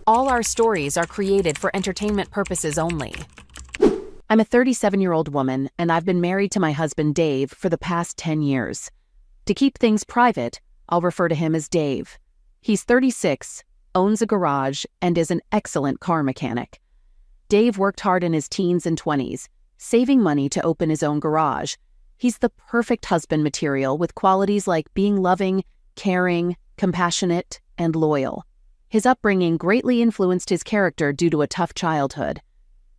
All our stories are created for entertainment purposes only. I'm a 37-year-old woman, and I've been married to my husband Dave for the past 10 years. To keep things private, I'll refer to him as Dave. He's 36, owns a garage, and is an excellent car mechanic. Dave worked hard in his teens and 20s, saving money to open his own garage. He's the perfect husband material with qualities like being loving, caring, compassionate, and loyal. His upbringing greatly influenced his character due to a tough childhood.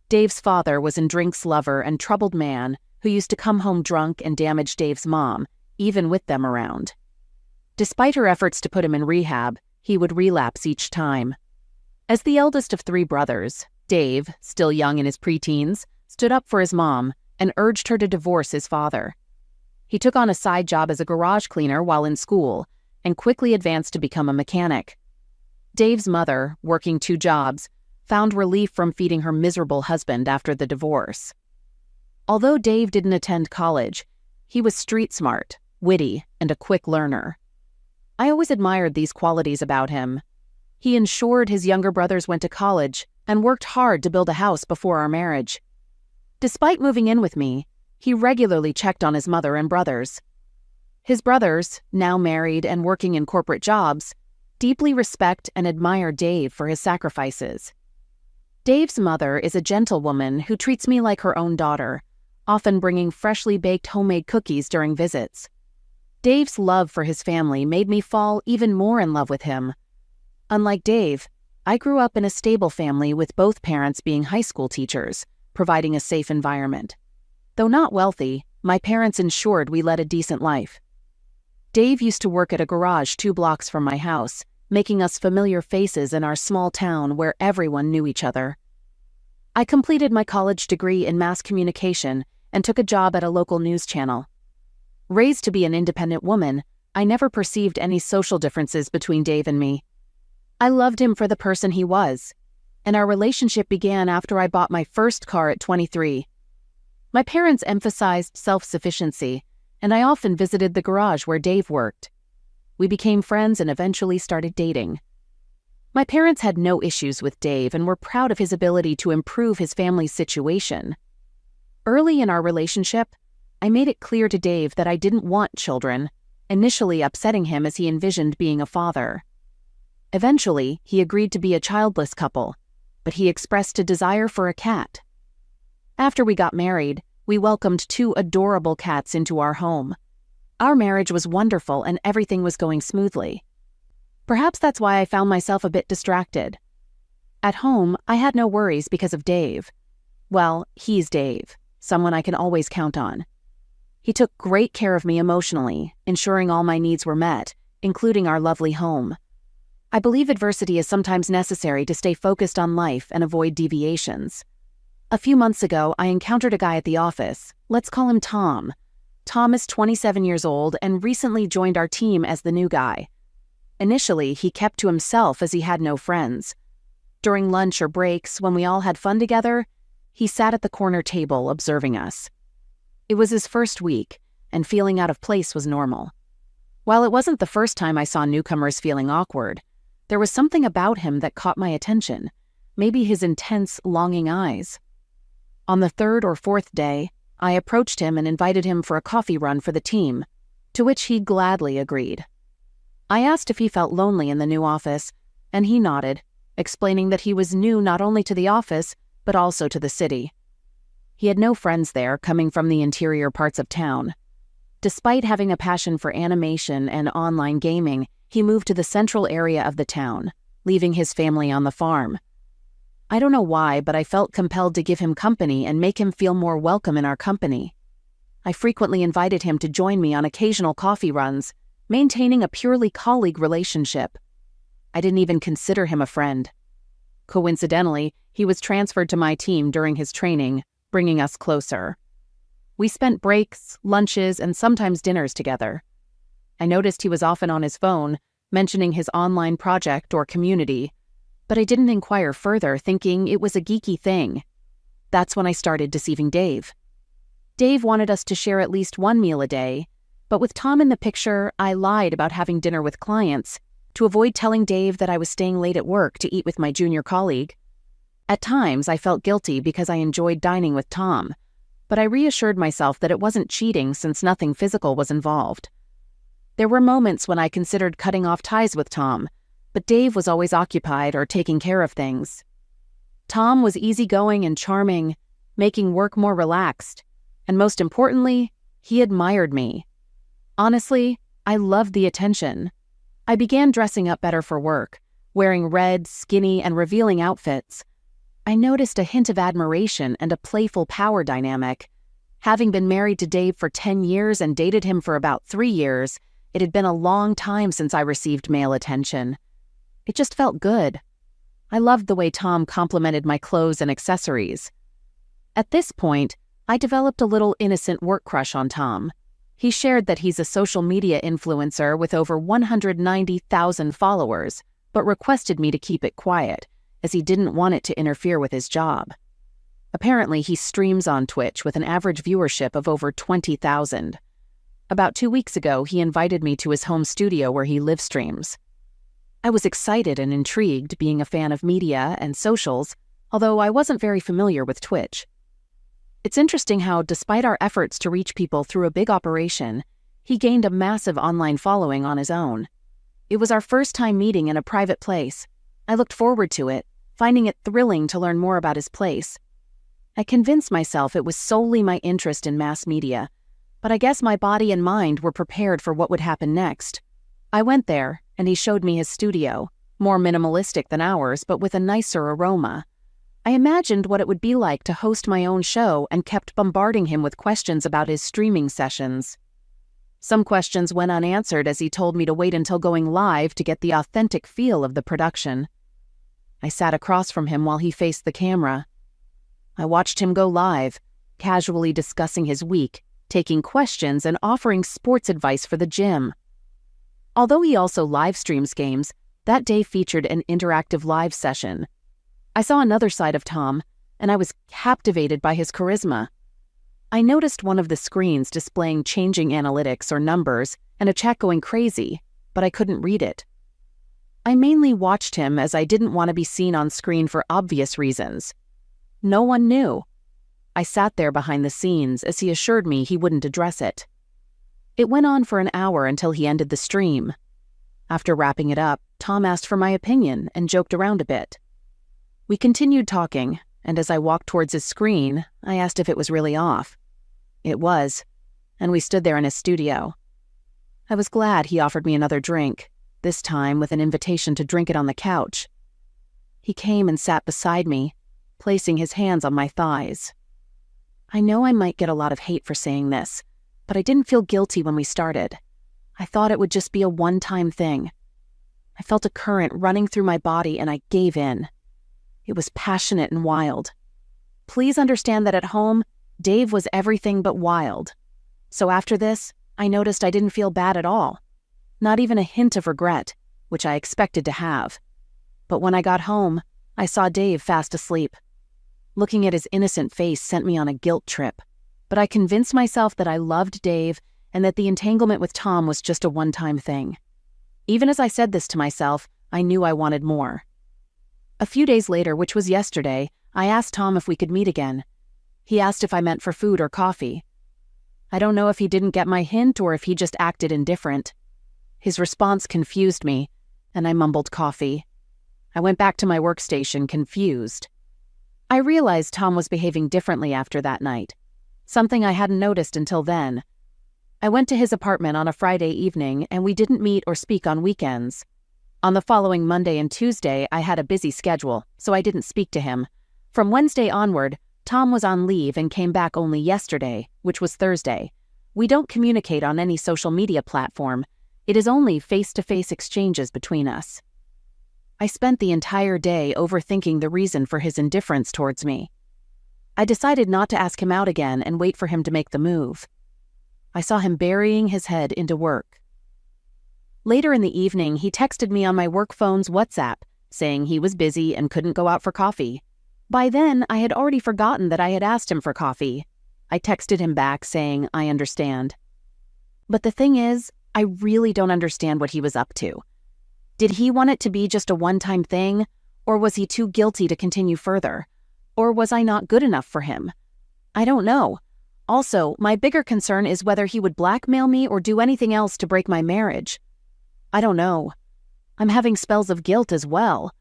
Dave's father was a drinks lover and troubled man who used to come home drunk and damage Dave's mom, even with them around. Despite her efforts to put him in rehab, he would relapse each time. As the eldest of 3 brothers, Dave, still young in his preteens, stood up for his mom and urged her to divorce his father. He took on a side job as a garage cleaner while in school and quickly advanced to become a mechanic. Dave's mother, working 2 jobs, found relief from feeding her miserable husband after the divorce. Although Dave didn't attend college, he was street smart, witty, and a quick learner. I always admired these qualities about him. He ensured his younger brothers went to college and worked hard to build a house before our marriage. Despite moving in with me, he regularly checked on his mother and brothers. His brothers, now married and working in corporate jobs, deeply respect and admire Dave for his sacrifices. Dave's mother is a gentlewoman who treats me like her own daughter, often bringing freshly baked homemade cookies during visits. Dave's love for his family made me fall even more in love with him. Unlike Dave, I grew up in a stable family with both parents being high school teachers, providing a safe environment. Though not wealthy, my parents ensured we led a decent life. Dave used to work at a garage 2 blocks from my house, making us familiar faces in our small town where everyone knew each other. I completed my college degree in mass communication and took a job at a local news channel. Raised to be an independent woman, I never perceived any social differences between Dave and me. I loved him for the person he was, and our relationship began after I bought my first car at 23. My parents emphasized self-sufficiency, and I often visited the garage where Dave worked. We became friends and eventually started dating. My parents had no issues with Dave and were proud of his ability to improve his family's situation. Early in our relationship, I made it clear to Dave that I didn't want children, initially upsetting him as he envisioned being a father. Eventually, he agreed to be a childless couple, but he expressed a desire for a cat. After we got married, we welcomed 2 adorable cats into our home. Our marriage was wonderful and everything was going smoothly. Perhaps that's why I found myself a bit distracted. At home, I had no worries because of Dave. Well, he's Dave, someone I can always count on. He took great care of me emotionally, ensuring all my needs were met, including our lovely home. I believe adversity is sometimes necessary to stay focused on life and avoid deviations. A few months ago, I encountered a guy at the office. Let's call him Tom. Tom is 27 years old and recently joined our team as the new guy. Initially, he kept to himself as he had no friends. During lunch or breaks, when we all had fun together, he sat at the corner table observing us. It was his first week, and feeling out of place was normal. While it wasn't the first time I saw newcomers feeling awkward, there was something about him that caught my attention, maybe his intense, longing eyes. On the 3rd or 4th day, I approached him and invited him for a coffee run for the team, to which he gladly agreed. I asked if he felt lonely in the new office, and he nodded, explaining that he was new not only to the office, but also to the city. He had no friends there, coming from the interior parts of town. Despite having a passion for animation and online gaming, he moved to the central area of the town, leaving his family on the farm. I don't know why, but I felt compelled to give him company and make him feel more welcome in our company. I frequently invited him to join me on occasional coffee runs, maintaining a purely colleague relationship. I didn't even consider him a friend. Coincidentally, he was transferred to my team during his training, bringing us closer. We spent breaks, lunches, and sometimes dinners together. I noticed he was often on his phone, mentioning his online project or community, but I didn't inquire further, thinking it was a geeky thing. That's when I started deceiving Dave. Dave wanted us to share at least 1 meal a day, but with Tom in the picture, I lied about having dinner with clients to avoid telling Dave that I was staying late at work to eat with my junior colleague. At times, I felt guilty because I enjoyed dining with Tom, but I reassured myself that it wasn't cheating since nothing physical was involved. There were moments when I considered cutting off ties with Tom, but Dave was always occupied or taking care of things. Tom was easygoing and charming, making work more relaxed, and most importantly, he admired me. Honestly, I loved the attention. I began dressing up better for work, wearing red, skinny, and revealing outfits. I noticed a hint of admiration and a playful power dynamic. Having been married to Dave for 10 years and dated him for about 3 years, it had been a long time since I received male attention. It just felt good. I loved the way Tom complimented my clothes and accessories. At this point, I developed a little innocent work crush on Tom. He shared that he's a social media influencer with over 190,000 followers, but requested me to keep it quiet, as he didn't want it to interfere with his job. Apparently, he streams on Twitch with an average viewership of over 20,000. About 2 weeks ago, he invited me to his home studio where he live streams. I was excited and intrigued, being a fan of media and socials, although I wasn't very familiar with Twitch. It's interesting how, despite our efforts to reach people through a big operation, he gained a massive online following on his own. It was our first time meeting in a private place. I looked forward to it, finding it thrilling to learn more about his place. I convinced myself it was solely my interest in mass media, but I guess my body and mind were prepared for what would happen next. I went there, and he showed me his studio, more minimalistic than ours, but with a nicer aroma. I imagined what it would be like to host my own show and kept bombarding him with questions about his streaming sessions. Some questions went unanswered as he told me to wait until going live to get the authentic feel of the production. I sat across from him while he faced the camera. I watched him go live, casually discussing his week, taking questions, and offering sports advice for the gym. Although he also live streams games, that day featured an interactive live session. I saw another side of Tom, and I was captivated by his charisma. I noticed one of the screens displaying changing analytics or numbers and a chat going crazy, but I couldn't read it. I mainly watched him as I didn't want to be seen on screen for obvious reasons. No one knew. I sat there behind the scenes as he assured me he wouldn't address it. It went on for an hour until he ended the stream. After wrapping it up, Tom asked for my opinion and joked around a bit. We continued talking, and as I walked towards his screen, I asked if it was really off. It was, and we stood there in his studio. I was glad he offered me another drink, this time with an invitation to drink it on the couch. He came and sat beside me, placing his hands on my thighs. I know I might get a lot of hate for saying this, but I didn't feel guilty when we started. I thought it would just be a one-time thing. I felt a current running through my body and I gave in. It was passionate and wild. Please understand that at home, Dave was everything but wild. So after this, I noticed I didn't feel bad at all. Not even a hint of regret, which I expected to have. But when I got home, I saw Dave fast asleep. Looking at his innocent face sent me on a guilt trip, but I convinced myself that I loved Dave and that the entanglement with Tom was just a one-time thing. Even as I said this to myself, I knew I wanted more. A few days later, which was yesterday, I asked Tom if we could meet again. He asked if I meant for food or coffee. I don't know if he didn't get my hint or if he just acted indifferent. His response confused me, and I mumbled coffee. I went back to my workstation, confused. I realized Tom was behaving differently after that night, something I hadn't noticed until then. I went to his apartment on a Friday evening, and we didn't meet or speak on weekends. On the following Monday and Tuesday, I had a busy schedule, so I didn't speak to him. From Wednesday onward, Tom was on leave and came back only yesterday, which was Thursday. We don't communicate on any social media platform. It is only face-to-face exchanges between us. I spent the entire day overthinking the reason for his indifference towards me. I decided not to ask him out again and wait for him to make the move. I saw him burying his head into work. Later in the evening, he texted me on my work phone's WhatsApp, saying he was busy and couldn't go out for coffee. By then, I had already forgotten that I had asked him for coffee. I texted him back saying, I understand. But the thing is, I really don't understand what he was up to. Did he want it to be just a one-time thing, or was he too guilty to continue further? Or was I not good enough for him? I don't know. Also, my bigger concern is whether he would blackmail me or do anything else to break my marriage. I don't know. I'm having spells of guilt as well.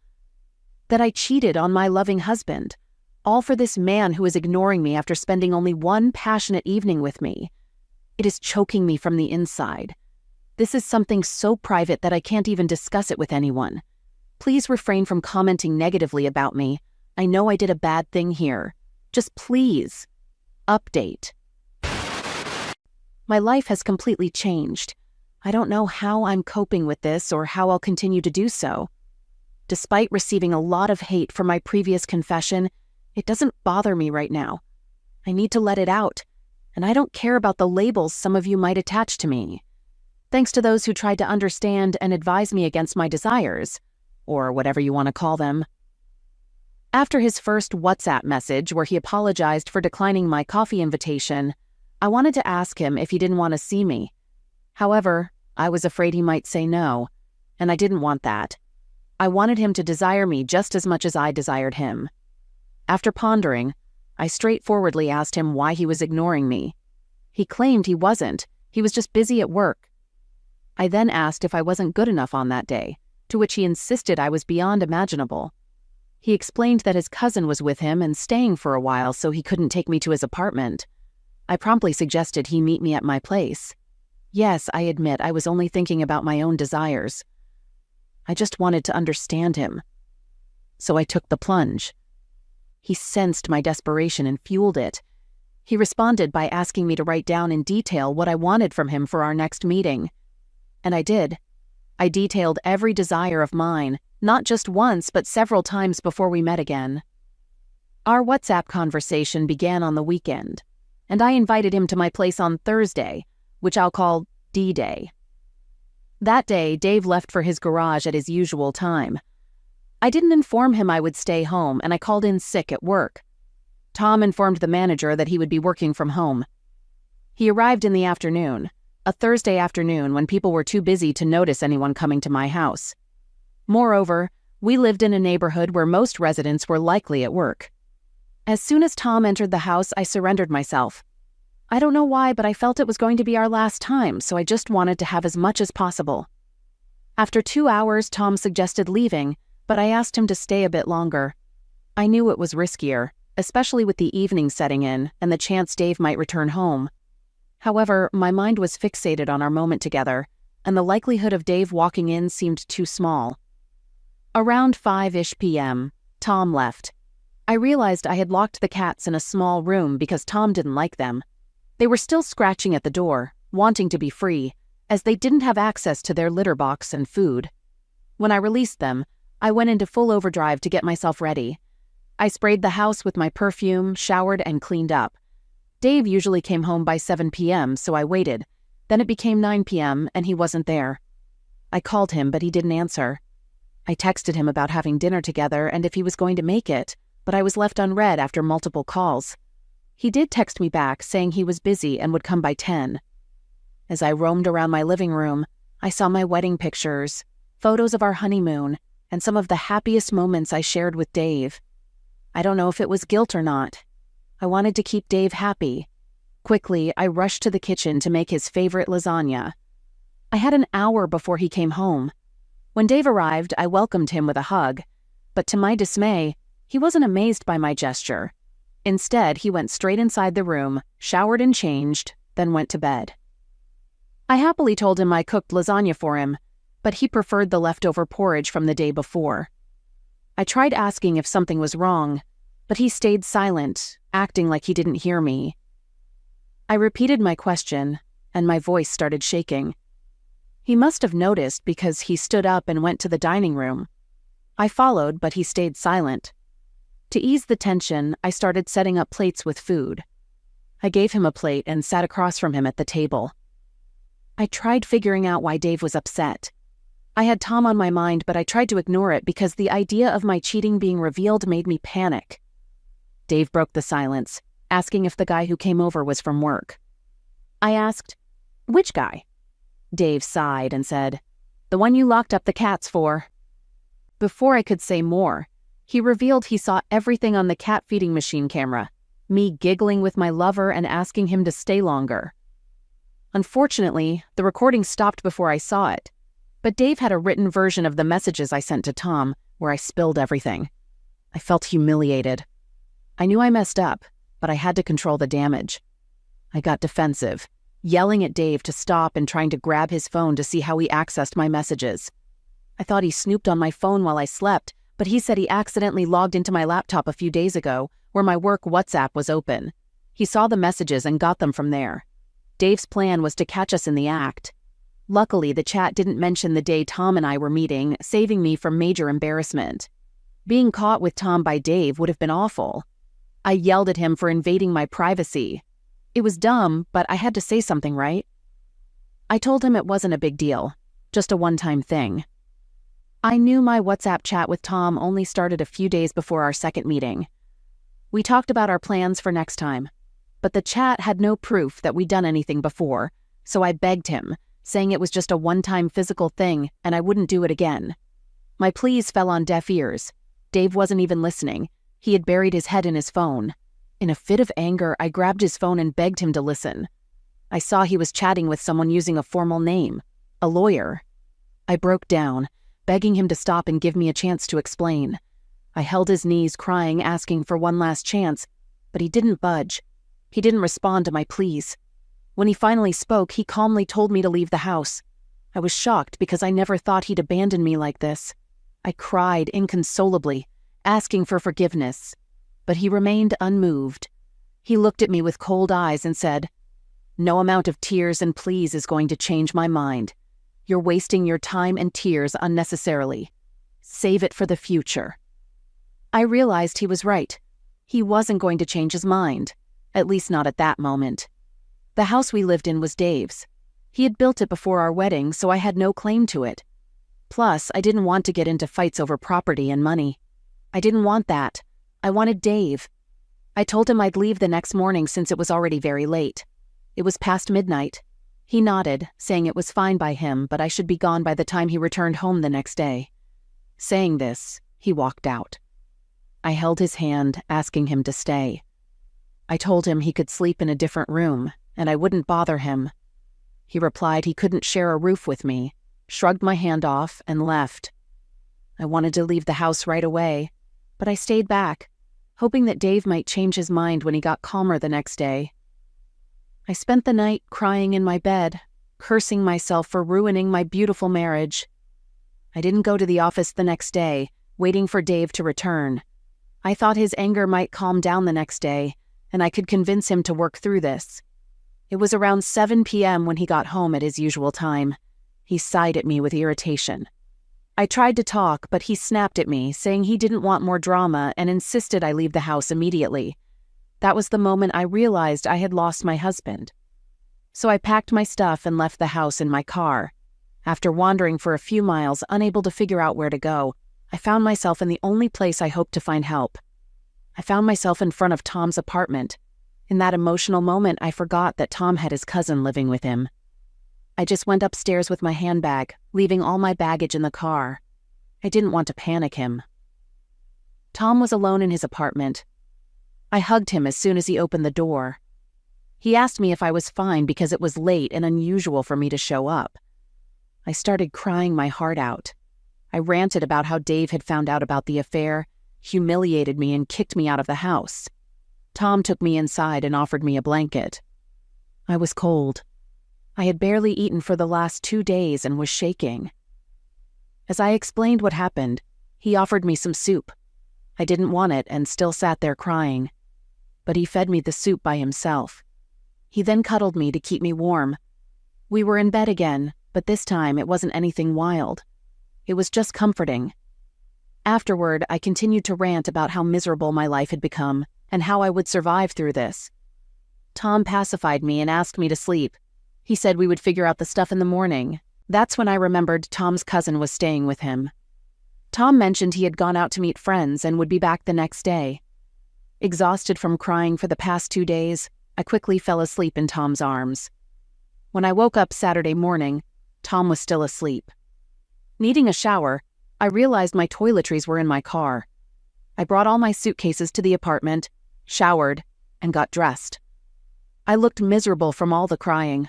That I cheated on my loving husband, all for this man who is ignoring me after spending only one passionate evening with me. It is choking me from the inside. This is something so private that I can't even discuss it with anyone. Please refrain from commenting negatively about me. I know I did a bad thing here. Just please. Update. My life has completely changed. I don't know how I'm coping with this or how I'll continue to do so. Despite receiving a lot of hate for my previous confession, it doesn't bother me right now. I need to let it out, and I don't care about the labels some of you might attach to me. Thanks to those who tried to understand and advise me against my desires, or whatever you want to call them. After his first WhatsApp message where he apologized for declining my coffee invitation, I wanted to ask him if he didn't want to see me. However, I was afraid he might say no, and I didn't want that. I wanted him to desire me just as much as I desired him. After pondering, I straightforwardly asked him why he was ignoring me. He claimed he wasn't. He was just busy at work. I then asked if I wasn't good enough on that day, to which he insisted I was beyond imaginable. He explained that his cousin was with him and staying for a while, so he couldn't take me to his apartment. I promptly suggested he meet me at my place. Yes, I admit I was only thinking about my own desires. I just wanted to understand him. So I took the plunge. He sensed my desperation and fueled it. He responded by asking me to write down in detail what I wanted from him for our next meeting. And I did. I detailed every desire of mine, not just once but several times before we met again. Our WhatsApp conversation began on the weekend, and I invited him to my place on Thursday, which I'll call D-Day. That day, Dave left for his garage at his usual time. I didn't inform him I would stay home, and I called in sick at work. Tom informed the manager that he would be working from home. He arrived in the afternoon, a Thursday afternoon when people were too busy to notice anyone coming to my house. Moreover, we lived in a neighborhood where most residents were likely at work. As soon as Tom entered the house, I surrendered myself. I don't know why, but I felt it was going to be our last time, so I just wanted to have as much as possible. After 2 hours, Tom suggested leaving, but I asked him to stay a bit longer. I knew it was riskier, especially with the evening setting in and the chance Dave might return home. However, my mind was fixated on our moment together, and the likelihood of Dave walking in seemed too small. Around 5-ish p.m., Tom left. I realized I had locked the cats in a small room because Tom didn't like them. They were still scratching at the door, wanting to be free, as they didn't have access to their litter box and food. When I released them, I went into full overdrive to get myself ready. I sprayed the house with my perfume, showered, and cleaned up. Dave usually came home by 7 p.m., so I waited. Then it became 9 p.m., and he wasn't there. I called him, but he didn't answer. I texted him about having dinner together and if he was going to make it, but I was left unread after multiple calls. He did text me back, saying he was busy and would come by 10. As I roamed around my living room, I saw my wedding pictures, photos of our honeymoon, and some of the happiest moments I shared with Dave. I don't know if it was guilt or not. I wanted to keep Dave happy. Quickly, I rushed to the kitchen to make his favorite lasagna. I had an hour before he came home. When Dave arrived, I welcomed him with a hug, but to my dismay, he wasn't amazed by my gesture. Instead, he went straight inside the room, showered and changed, then went to bed. I happily told him I cooked lasagna for him, but he preferred the leftover porridge from the day before. I tried asking if something was wrong, but he stayed silent, acting like he didn't hear me. I repeated my question, and my voice started shaking. He must have noticed because he stood up and went to the dining room. I followed, but he stayed silent. To ease the tension, I started setting up plates with food. I gave him a plate and sat across from him at the table. I tried figuring out why Dave was upset. I had Tom on my mind, but I tried to ignore it because the idea of my cheating being revealed made me panic. Dave broke the silence, asking if the guy who came over was from work. I asked, "Which guy?" Dave sighed and said, The one you locked up the cats for." Before I could say more, he revealed he saw everything on the cat feeding machine camera, me giggling with my lover and asking him to stay longer. Unfortunately, the recording stopped before I saw it, but Dave had a written version of the messages I sent to Tom where I spilled everything. I felt humiliated. I knew I messed up, but I had to control the damage. I got defensive, yelling at Dave to stop and trying to grab his phone to see how he accessed my messages. I thought he snooped on my phone while I slept, but he said he accidentally logged into my laptop a few days ago where my work WhatsApp was open. He saw the messages and got them from there. Dave's plan was to catch us in the act. Luckily, the chat didn't mention the day Tom and I were meeting, saving me from major embarrassment. Being caught with Tom by Dave would have been awful. I yelled at him for invading my privacy. It was dumb, but I had to say something, right? I told him it wasn't a big deal, just a one-time thing. I knew my WhatsApp chat with Tom only started a few days before our second meeting. We talked about our plans for next time, but the chat had no proof that we'd done anything before, so I begged him, saying it was just a one-time physical thing and I wouldn't do it again. My pleas fell on deaf ears. Dave wasn't even listening. He had buried his head in his phone. In a fit of anger, I grabbed his phone and begged him to listen. I saw he was chatting with someone using a formal name, a lawyer. I broke down, begging him to stop and give me a chance to explain. I held his knees, crying, asking for one last chance, but he didn't budge. He didn't respond to my pleas. When he finally spoke, he calmly told me to leave the house. I was shocked because I never thought he'd abandon me like this. I cried inconsolably, asking for forgiveness, but he remained unmoved. He looked at me with cold eyes and said, "No amount of tears and pleas is going to change my mind. You're wasting your time and tears unnecessarily. Save it for the future." I realized he was right. He wasn't going to change his mind, at least not at that moment. The house we lived in was Dave's. He had built it before our wedding, so I had no claim to it. Plus, I didn't want to get into fights over property and money. I didn't want that. I wanted Dave. I told him I'd leave the next morning since it was already very late. It was past midnight. He nodded, saying it was fine by him, but I should be gone by the time he returned home the next day. Saying this, he walked out. I held his hand, asking him to stay. I told him he could sleep in a different room, and I wouldn't bother him. He replied he couldn't share a roof with me, shrugged my hand off, and left. I wanted to leave the house right away, but I stayed back, hoping that Dave might change his mind when he got calmer the next day. I spent the night crying in my bed, cursing myself for ruining my beautiful marriage. I didn't go to the office the next day, waiting for Dave to return. I thought his anger might calm down the next day, and I could convince him to work through this. It was around 7 p.m. when he got home at his usual time. He sighed at me with irritation. I tried to talk, but he snapped at me, saying he didn't want more drama and insisted I leave the house immediately. That was the moment I realized I had lost my husband. So I packed my stuff and left the house in my car. After wandering for a few miles, unable to figure out where to go, I found myself in the only place I hoped to find help. I found myself in front of Tom's apartment. In that emotional moment, I forgot that Tom had his cousin living with him. I just went upstairs with my handbag, leaving all my baggage in the car. I didn't want to panic him. Tom was alone in his apartment. I hugged him as soon as he opened the door. He asked me if I was fine because it was late and unusual for me to show up. I started crying my heart out. I ranted about how Dave had found out about the affair, humiliated me, and kicked me out of the house. Tom took me inside and offered me a blanket. I was cold. I had barely eaten for the last 2 days and was shaking. As I explained what happened, he offered me some soup. I didn't want it and still sat there crying. But he fed me the soup by himself. He then cuddled me to keep me warm. We were in bed again, but this time it wasn't anything wild. It was just comforting. Afterward, I continued to rant about how miserable my life had become and how I would survive through this. Tom pacified me and asked me to sleep. He said we would figure out the stuff in the morning. That's when I remembered Tom's cousin was staying with him. Tom mentioned he had gone out to meet friends and would be back the next day. Exhausted from crying for the past 2 days, I quickly fell asleep in Tom's arms. When I woke up Saturday morning, Tom was still asleep. Needing a shower, I realized my toiletries were in my car. I brought all my suitcases to the apartment, showered, and got dressed. I looked miserable from all the crying.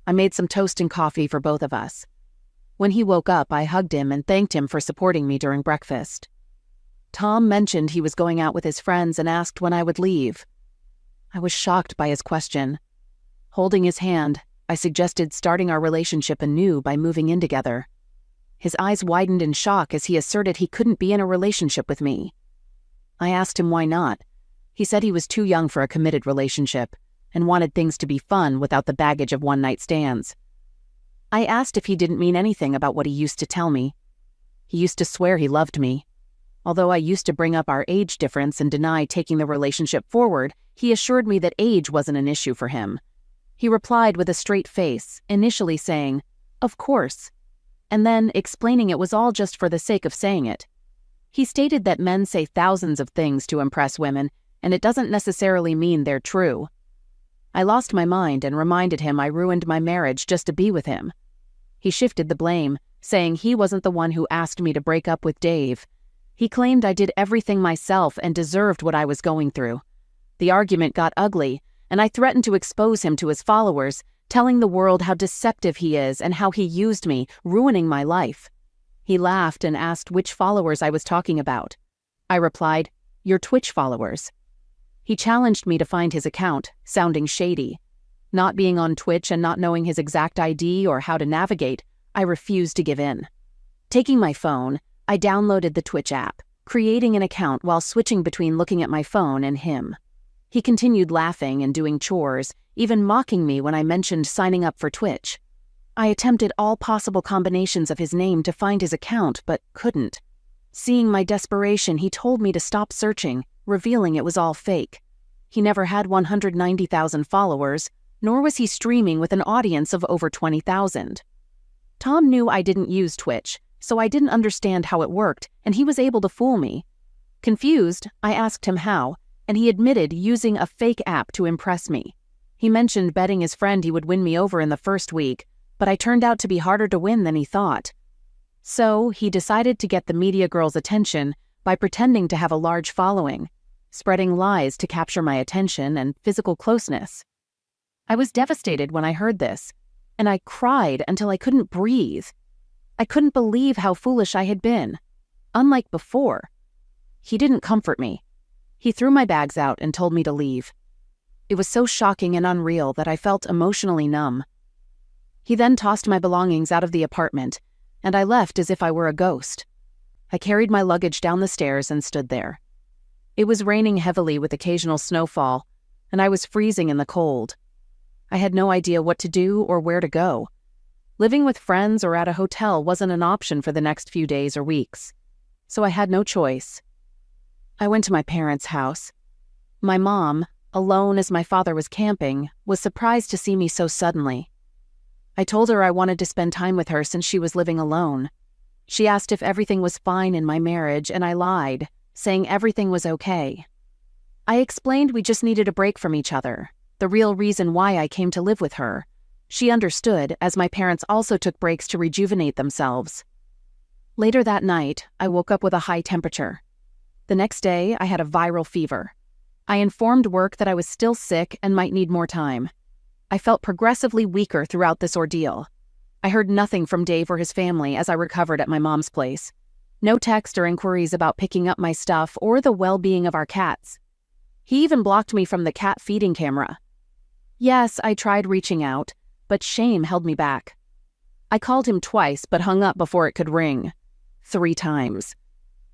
I made some toast and coffee for both of us. When he woke up, I hugged him and thanked him for supporting me during breakfast. Tom mentioned he was going out with his friends and asked when I would leave. I was shocked by his question. Holding his hand, I suggested starting our relationship anew by moving in together. His eyes widened in shock as he asserted he couldn't be in a relationship with me. I asked him why not. He said he was too young for a committed relationship and wanted things to be fun without the baggage of one-night stands. I asked if he didn't mean anything about what he used to tell me. He used to swear he loved me. Although I used to bring up our age difference and deny taking the relationship forward, he assured me that age wasn't an issue for him. He replied with a straight face, initially saying, "Of course," and then explaining it was all just for the sake of saying it. He stated that men say thousands of things to impress women, and it doesn't necessarily mean they're true. I lost my mind and reminded him I ruined my marriage just to be with him. He shifted the blame, saying he wasn't the one who asked me to break up with Dave. He claimed I did everything myself and deserved what I was going through. The argument got ugly, and I threatened to expose him to his followers, telling the world how deceptive he is and how he used me, ruining my life. He laughed and asked which followers I was talking about. I replied, "Your Twitch followers." He challenged me to find his account, sounding shady. Not being on Twitch and not knowing his exact ID or how to navigate, I refused to give in. Taking my phone, I downloaded the Twitch app, creating an account while switching between looking at my phone and him. He continued laughing and doing chores, even mocking me when I mentioned signing up for Twitch. I attempted all possible combinations of his name to find his account, but couldn't. Seeing my desperation, he told me to stop searching, revealing it was all fake. He never had 190,000 followers, nor was he streaming with an audience of over 20,000. Tom knew I didn't use Twitch, so I didn't understand how it worked, and he was able to fool me. Confused, I asked him how, and he admitted using a fake app to impress me. He mentioned betting his friend he would win me over in the first week, but I turned out to be harder to win than he thought. So he decided to get the media girl's attention by pretending to have a large following, spreading lies to capture my attention and physical closeness. I was devastated when I heard this, and I cried until I couldn't breathe. I couldn't believe how foolish I had been. Unlike before. He didn't comfort me. He threw my bags out and told me to leave. It was so shocking and unreal that I felt emotionally numb. He then tossed my belongings out of the apartment, and I left as if I were a ghost. I carried my luggage down the stairs and stood there. It was raining heavily with occasional snowfall, and I was freezing in the cold. I had no idea what to do or where to go. Living with friends or at a hotel wasn't an option for the next few days or weeks, so I had no choice. I went to my parents' house. My mom, alone as my father was camping, was surprised to see me so suddenly. I told her I wanted to spend time with her since she was living alone. She asked if everything was fine in my marriage, and I lied, saying everything was okay. I explained we just needed a break from each other, the real reason why I came to live with her. She understood, as my parents also took breaks to rejuvenate themselves. Later that night, I woke up with a high temperature. The next day, I had a viral fever. I informed work that I was still sick and might need more time. I felt progressively weaker throughout this ordeal. I heard nothing from Dave or his family as I recovered at my mom's place. No text or inquiries about picking up my stuff or the well-being of our cats. He even blocked me from the cat feeding camera. Yes, I tried reaching out, but shame held me back. I called him twice but hung up before it could ring. 3 times.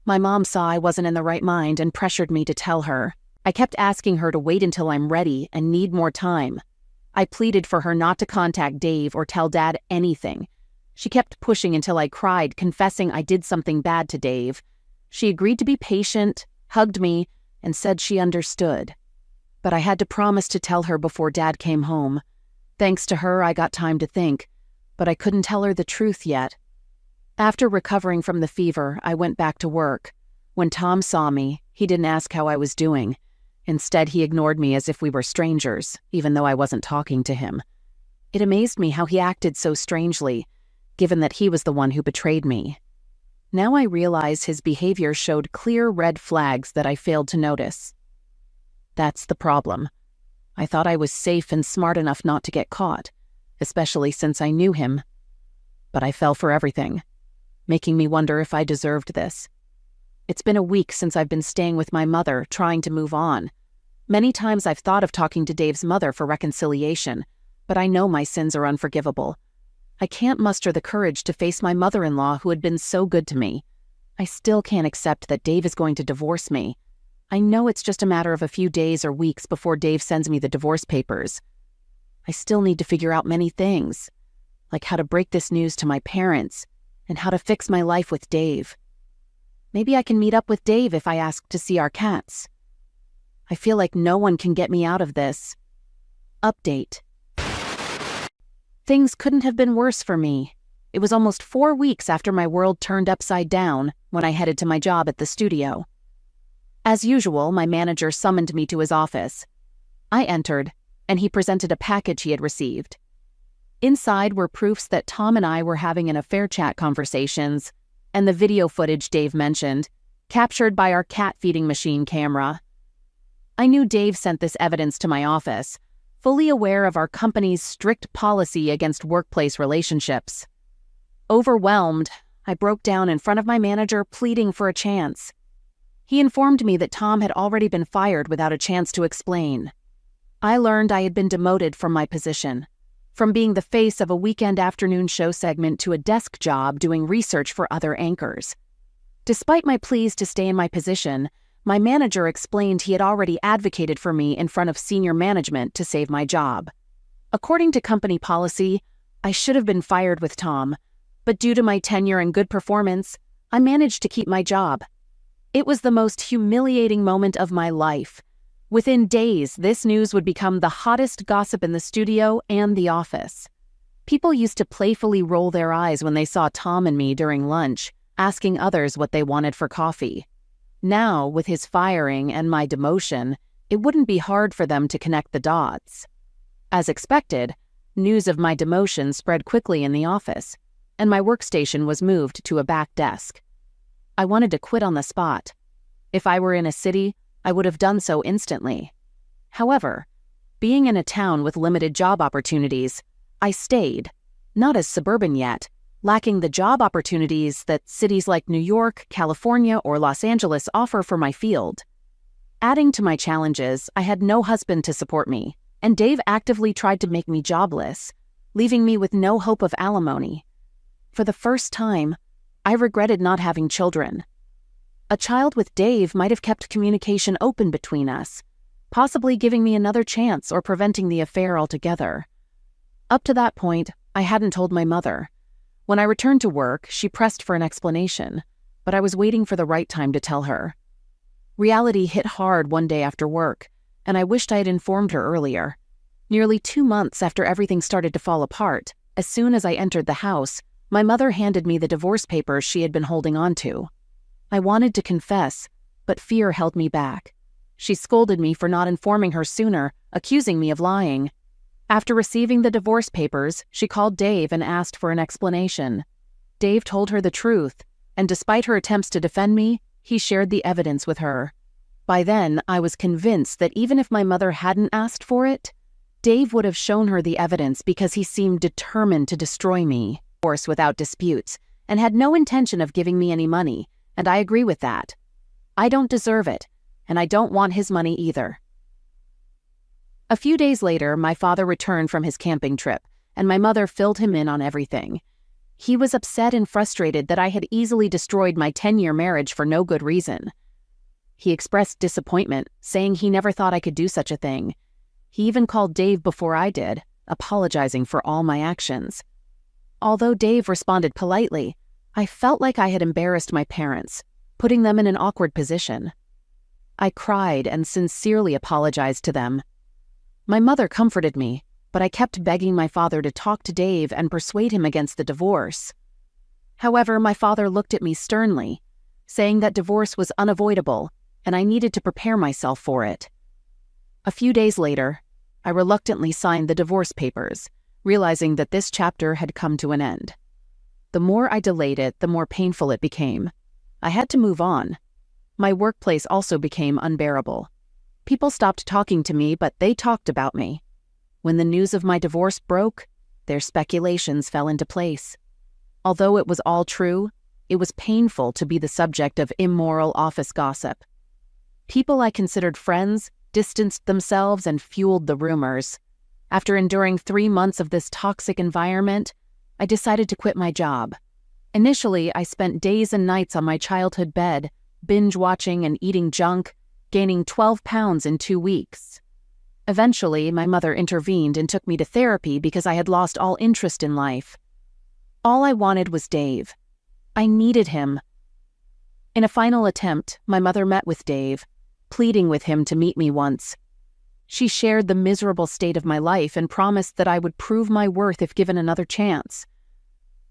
My mom saw I wasn't in the right mind and pressured me to tell her. I kept asking her to wait until I'm ready and need more time. I pleaded for her not to contact Dave or tell Dad anything. She kept pushing until I cried, confessing I did something bad to Dave. She agreed to be patient, hugged me, and said she understood. But I had to promise to tell her before Dad came home. Thanks to her, I got time to think, but I couldn't tell her the truth yet. After recovering from the fever, I went back to work. When Tom saw me, he didn't ask how I was doing. Instead, he ignored me as if we were strangers, even though I wasn't talking to him. It amazed me how he acted so strangely. given that he was the one who betrayed me. Now I realize his behavior showed clear red flags that I failed to notice. That's the problem. I thought I was safe and smart enough not to get caught, especially since I knew him. But I fell for everything, making me wonder if I deserved this. It's been a week since I've been staying with my mother, trying to move on. Many times I've thought of talking to Dave's mother for reconciliation, but I know my sins are unforgivable. I can't muster the courage to face my mother-in-law who had been so good to me. I still can't accept that Dave is going to divorce me. I know it's just a matter of a few days or weeks before Dave sends me the divorce papers. I still need to figure out many things, like how to break this news to my parents and how to fix my life with Dave. Maybe I can meet up with Dave if I ask to see our cats. I feel like no one can get me out of this. Update. Things couldn't have been worse for me. It was almost 4 weeks after my world turned upside down when I headed to my job at the studio. As usual, my manager summoned me to his office. I entered, and he presented a package he had received. Inside were proofs that Tom and I were having an affair chat conversations, and the video footage Dave mentioned, captured by our cat feeding machine camera. I knew Dave sent this evidence to my office, fully aware of our company's strict policy against workplace relationships. Overwhelmed, I broke down in front of my manager, pleading for a chance. He informed me that Tom had already been fired without a chance to explain. I learned I had been demoted from my position, from being the face of a weekend afternoon show segment to a desk job doing research for other anchors. Despite my pleas to stay in my position, my manager explained he had already advocated for me in front of senior management to save my job. According to company policy, I should have been fired with Tom, but due to my tenure and good performance, I managed to keep my job. It was the most humiliating moment of my life. Within days, this news would become the hottest gossip in the studio and the office. People used to playfully roll their eyes when they saw Tom and me during lunch, asking others what they wanted for coffee. Now, with his firing and my demotion, it wouldn't be hard for them to connect the dots. As expected, news of my demotion spread quickly in the office, and my workstation was moved to a back desk. I wanted to quit on the spot. If I were in a city, I would have done so instantly. However, being in a town with limited job opportunities, I stayed, not as suburban yet, lacking the job opportunities that cities like New York, California, or Los Angeles offer for my field. Adding to my challenges, I had no husband to support me, and Dave actively tried to make me jobless, leaving me with no hope of alimony. For the first time, I regretted not having children. A child with Dave might have kept communication open between us, possibly giving me another chance or preventing the affair altogether. Up to that point, I hadn't told my mother. When I returned to work, she pressed for an explanation, but I was waiting for the right time to tell her. Reality hit hard one day after work, and I wished I had informed her earlier. Nearly 2 months after everything started to fall apart, as soon as I entered the house, my mother handed me the divorce papers she had been holding on to. I wanted to confess, but fear held me back. She scolded me for not informing her sooner, accusing me of lying. After receiving the divorce papers, she called Dave and asked for an explanation. Dave told her the truth, and despite her attempts to defend me, he shared the evidence with her. By then, I was convinced that even if my mother hadn't asked for it, Dave would have shown her the evidence because he seemed determined to destroy me, of course without disputes, and had no intention of giving me any money, and I agree with that. I don't deserve it, and I don't want his money either. A few days later, my father returned from his camping trip, and my mother filled him in on everything. He was upset and frustrated that I had easily destroyed my 10-year marriage for no good reason. He expressed disappointment, saying he never thought I could do such a thing. He even called Dave before I did, apologizing for all my actions. Although Dave responded politely, I felt like I had embarrassed my parents, putting them in an awkward position. I cried and sincerely apologized to them. My mother comforted me, but I kept begging my father to talk to Dave and persuade him against the divorce. However, my father looked at me sternly, saying that divorce was unavoidable and I needed to prepare myself for it. A few days later, I reluctantly signed the divorce papers, realizing that this chapter had come to an end. The more I delayed it, the more painful it became. I had to move on. My workplace also became unbearable. People stopped talking to me, but they talked about me. When the news of my divorce broke, their speculations fell into place. Although it was all true, it was painful to be the subject of immoral office gossip. People I considered friends distanced themselves and fueled the rumors. After enduring 3 months of this toxic environment, I decided to quit my job. Initially, I spent days and nights on my childhood bed, binge-watching and eating junk, gaining 12 pounds in 2 weeks. Eventually, my mother intervened and took me to therapy because I had lost all interest in life. All I wanted was Dave. I needed him. In a final attempt, my mother met with Dave, pleading with him to meet me once. She shared the miserable state of my life and promised that I would prove my worth if given another chance.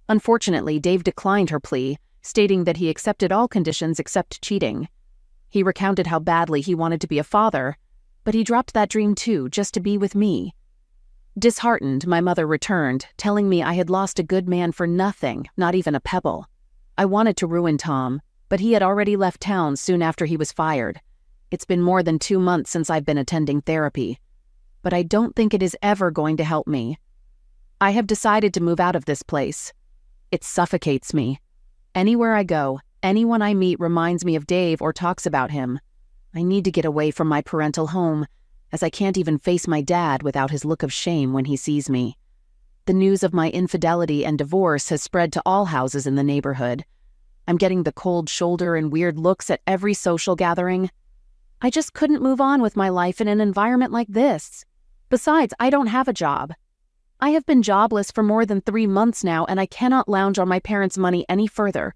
Unfortunately, Dave declined her plea, stating that he accepted all conditions except cheating. He recounted how badly he wanted to be a father, but he dropped that dream too, just to be with me. Disheartened, my mother returned, telling me I had lost a good man for nothing, not even a pebble. I wanted to ruin Tom, but he had already left town soon after he was fired. It's been more than 2 months since I've been attending therapy, but I don't think it is ever going to help me. I have decided to move out of this place. It suffocates me. Anywhere I go, anyone I meet reminds me of Dave or talks about him. I need to get away from my parental home, as I can't even face my dad without his look of shame when he sees me. The news of my infidelity and divorce has spread to all houses in the neighborhood. I'm getting the cold shoulder and weird looks at every social gathering. I just couldn't move on with my life in an environment like this. Besides, I don't have a job. I have been jobless for more than 3 months now, and I cannot lounge on my parents' money any further.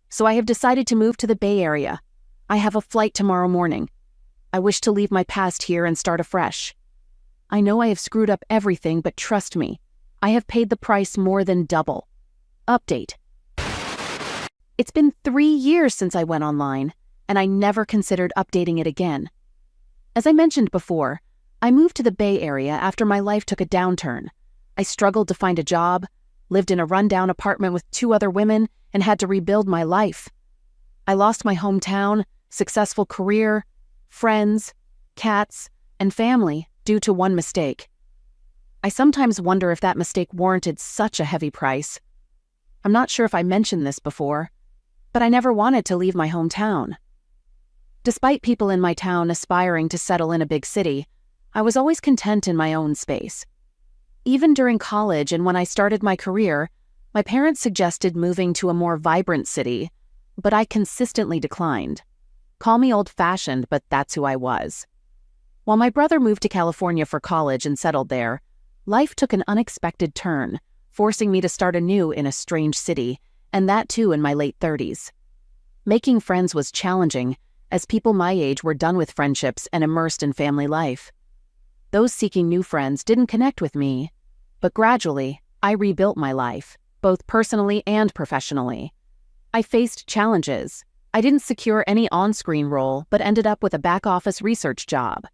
So I have decided to move to the Bay Area. I have a flight tomorrow morning. I wish to leave my past here and start afresh. I know I have screwed up everything, but trust me, I have paid the price more than double. Update. It's been 3 years since I went online, and I never considered updating it again. As I mentioned before, I moved to the Bay Area after my life took a downturn. I struggled to find a job, lived in a rundown apartment with 2 other women, and had to rebuild my life. I lost my hometown, successful career, friends, cats, and family due to one mistake. I sometimes wonder if that mistake warranted such a heavy price. I'm not sure if I mentioned this before, but I never wanted to leave my hometown. Despite people in my town aspiring to settle in a big city, I was always content in my own space. Even during college and when I started my career, my parents suggested moving to a more vibrant city, but I consistently declined. Call me old-fashioned, but that's who I was. While my brother moved to California for college and settled there, life took an unexpected turn, forcing me to start anew in a strange city, and that too in my late 30s. Making friends was challenging, as people my age were done with friendships and immersed in family life. Those seeking new friends didn't connect with me, but gradually, I rebuilt my life, both personally and professionally. I faced challenges. I didn't secure any on-screen role, but ended up with a back-office research job.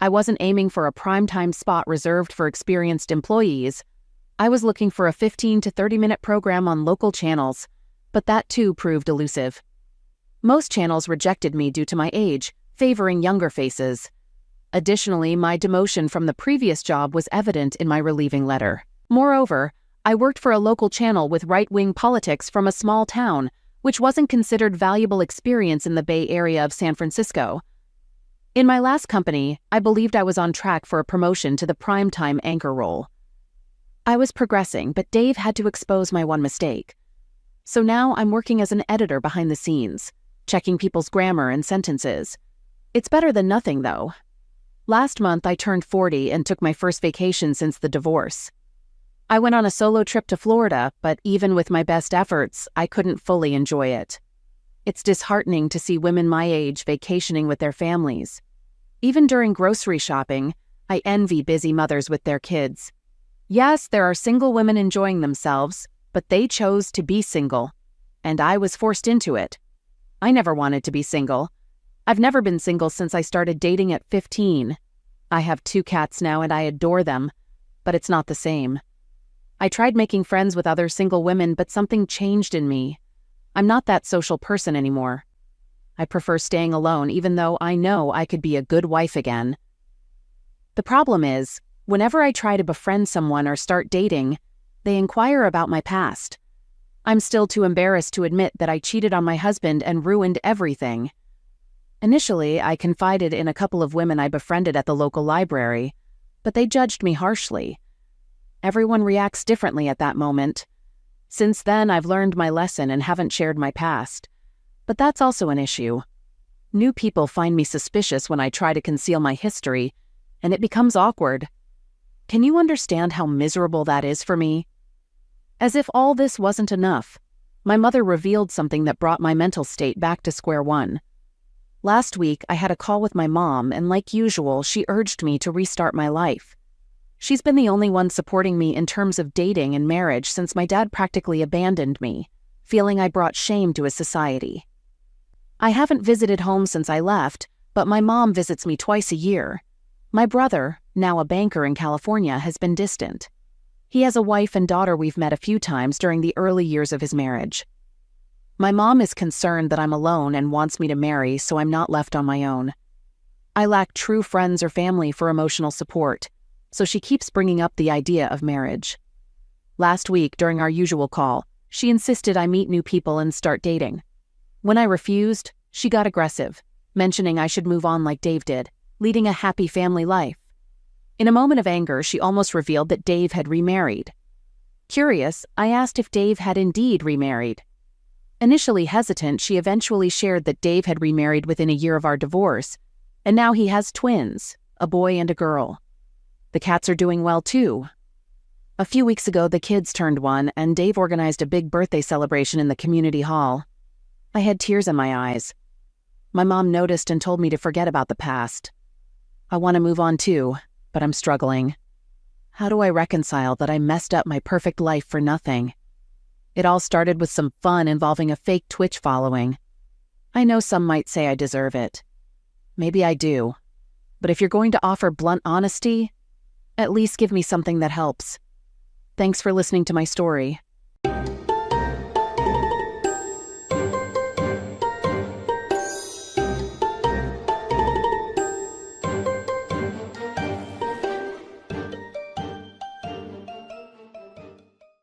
I wasn't aiming for a prime-time spot reserved for experienced employees. I was looking for a 15 to 30-minute program on local channels, but that too proved elusive. Most channels rejected me due to my age, favoring younger faces. Additionally, my demotion from the previous job was evident in my relieving letter. Moreover, I worked for a local channel with right-wing politics from a small town, which wasn't considered valuable experience in the Bay Area of San Francisco. In my last company, I believed I was on track for a promotion to the primetime anchor role. I was progressing, but Dave had to expose my one mistake. So now I'm working as an editor behind the scenes, checking people's grammar and sentences. It's better than nothing, though. Last month, I turned 40 and took my first vacation since the divorce. I went on a solo trip to Florida, but even with my best efforts, I couldn't fully enjoy it. It's disheartening to see women my age vacationing with their families. Even during grocery shopping, I envy busy mothers with their kids. Yes, there are single women enjoying themselves, but they chose to be single, and I was forced into it. I never wanted to be single. I've never been single since I started dating at 15. I have 2 cats now and I adore them, but it's not the same. I tried making friends with other single women, but something changed in me. I'm not that social person anymore. I prefer staying alone, even though I know I could be a good wife again. The problem is, whenever I try to befriend someone or start dating, they inquire about my past. I'm still too embarrassed to admit that I cheated on my husband and ruined everything. Initially, I confided in a couple of women I befriended at the local library, but they judged me harshly. Everyone reacts differently at that moment. Since then, I've learned my lesson and haven't shared my past. But that's also an issue. New people find me suspicious when I try to conceal my history, and it becomes awkward. Can you understand how miserable that is for me? As if all this wasn't enough, my mother revealed something that brought my mental state back to square one. Last week, I had a call with my mom, and like usual, she urged me to restart my life. She's been the only one supporting me in terms of dating and marriage since my dad practically abandoned me, feeling I brought shame to his society. I haven't visited home since I left, but my mom visits me twice a year. My brother, now a banker in California, has been distant. He has a wife and daughter we've met a few times during the early years of his marriage. My mom is concerned that I'm alone and wants me to marry, so I'm not left on my own. I lack true friends or family for emotional support, so she keeps bringing up the idea of marriage. Last week, during our usual call, she insisted I meet new people and start dating. When I refused, she got aggressive, mentioning I should move on like Dave did, leading a happy family life. In a moment of anger, she almost revealed that Dave had remarried. Curious, I asked if Dave had indeed remarried. Initially hesitant, she eventually shared that Dave had remarried within a year of our divorce, and now he has twins, a boy and a girl. The cats are doing well too. A few weeks ago, the kids turned 1, and Dave organized a big birthday celebration in the community hall. I had tears in my eyes. My mom noticed and told me to forget about the past. I want to move on too, but I'm struggling. How do I reconcile that I messed up my perfect life for nothing? It all started with some fun involving a fake Twitch following. I know some might say I deserve it. Maybe I do. But if you're going to offer blunt honesty, at least give me something that helps. Thanks for listening to my story.